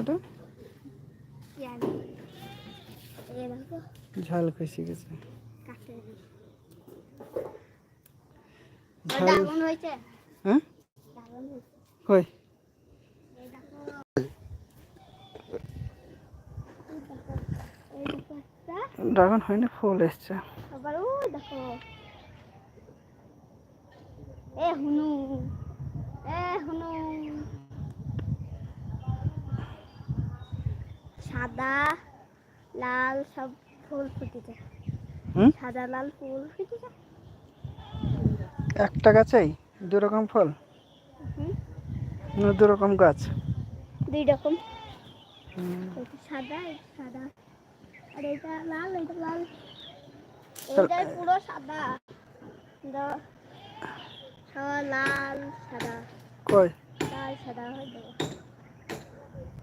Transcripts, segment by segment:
এটা? ঝাল বেশি গেছে। ঝাল হ্যাঁ কই ড্রাগন হয়নি, ফুল এসছে। সাদা লাল সব ফুল ফুটেছে। সাদা লাল ফুল ফুটেছে একটা গাছেই দু রকম ফল, দু রকম গাছ, দুই রকম। এটা সাদা, এটা সাদা, আর এটা লাল, এটা লাল। এইটাই পুরো সাদা, সব লাল সাদা। কই লাল সাদা হয়ে যাবে।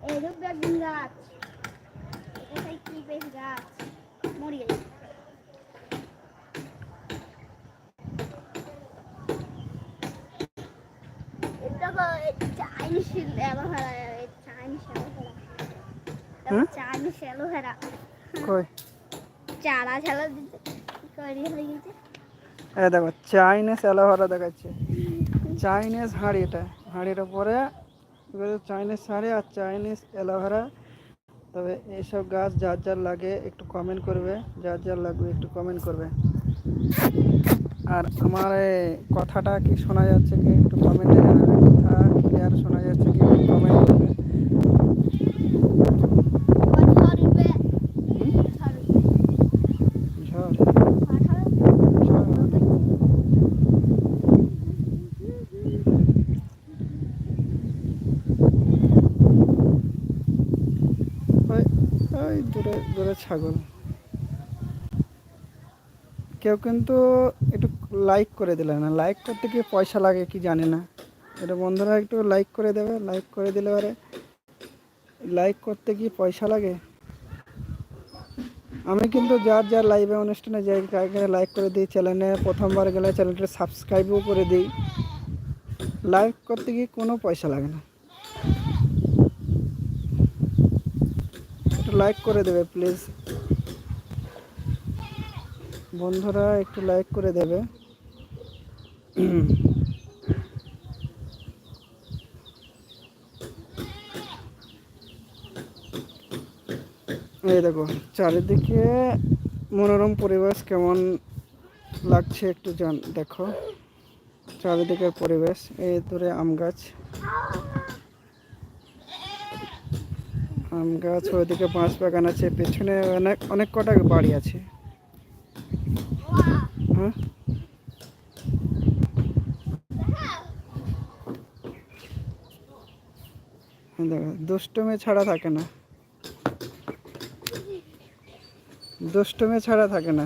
এইরূপ বেগুন গাছ, এটা কি বেশ গাছ মরে গেছে। Chinese aloe vera, Chinese aloe vera, Chinese aloe vera. কই চারা ঝালা দিতে তৈরি হয়ে গেছে। এই দেখো চাইনিজ অ্যালোভেরা দেখাচ্ছে, চাইনিজ হাঁড়ি, এটা হাঁড়ির উপরে চাইনিজ শাড়ি আর চাইনিজ অ্যালোভেরা। তবে এইসব গাছ যার যার লাগে একটু কমেন্ট করবে, যার যার লাগবে একটু কমেন্ট করবে। আর আমার কথাটা কি শোনা যাচ্ছে কি একটু কমেন্টে জানাবে, কথা ক্লিয়ার শোনা যাচ্ছে কি একটু কমেন্ট করবে। ঝড় ওই দূরে দূরে ছাগল। কেউ কিন্তু একটু লাইক করে দিলে না, লাইক করতে গিয়ে পয়সা লাগে কি জানি না। এটা বন্ধুরা একটু লাইক করে দেবে, লাইক করে দিলে পরে লাইক করতে গিয়ে পয়সা লাগে। আমি কিন্তু যার যার লাইভে অনুষ্ঠানে যাই লাইক করে দিই, চ্যানেলে প্রথমবার গেলে চ্যানেলটা সাবস্ক্রাইবও করে দিই। লাইক করতে গিয়ে কোনো পয়সা লাগে না, একটু লাইক করে দেবে প্লিজ বন্ধুরা, একটু লাইক করে দেবে। এই দেখো চারিদিকে মনোরম পরিবেশ কেমন লাগছে একটু দেখো চারিদিকের পরিবেশ। এই দূরে আম গাছ, আম গাছ, ওইদিকে বাঁশ বাগান আছে, পেছনে অনেক অনেক কটা বাড়ি আছে। হ্যাঁ দেখো দুষ্টুমি ছাড়া থাকে না, দুষ্টুমি ছাড়া থাকে না।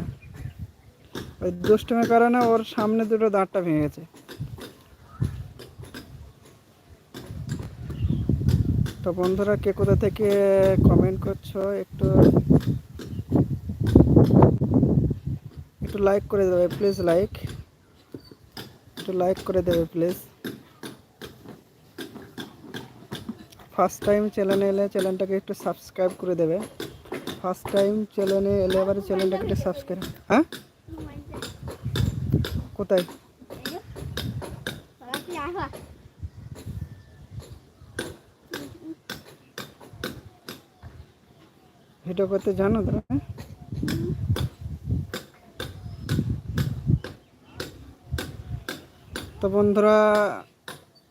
ওই দুষ্টুমির কারণে ওর সামনে দুটো দাঁতটা ভেঙে গেছে। তো বন্ধুরা কে কোথা থেকে কমেন্ট করছো একটু একটু লাইক করে দেবে প্লিজ, লাইক একটু লাইক করে দেবে প্লিজ। ফার্স্ট টাইম চ্যানেলে এলে চ্যানেলটাকে একটু সাবস্ক্রাইব করে দেবে। ফার্স্ট টাইম চ্যানেলে এলে আবার চ্যানেলটাকে একটু সাবস্ক্রাইব। হ্যাঁ কোথায় ভিডিও করতে জানো তোরা? তো বন্ধুরা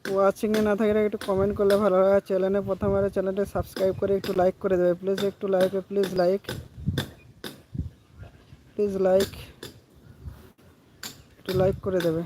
ওয়াচিংয়ে না থাকলে একটু কমেন্ট করলে ভালো হয়। চ্যানেলে প্রথমবার চ্যানেলটা সাবস্ক্রাইব করে একটু লাইক করে দেবে প্লিজ, একটু like, please like, please like, একটু লাইক করে দেবে।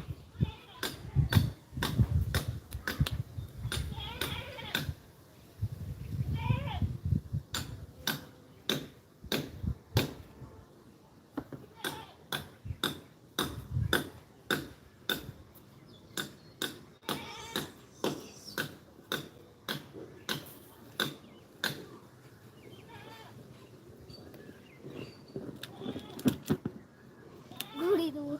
ঘুরি দেবো।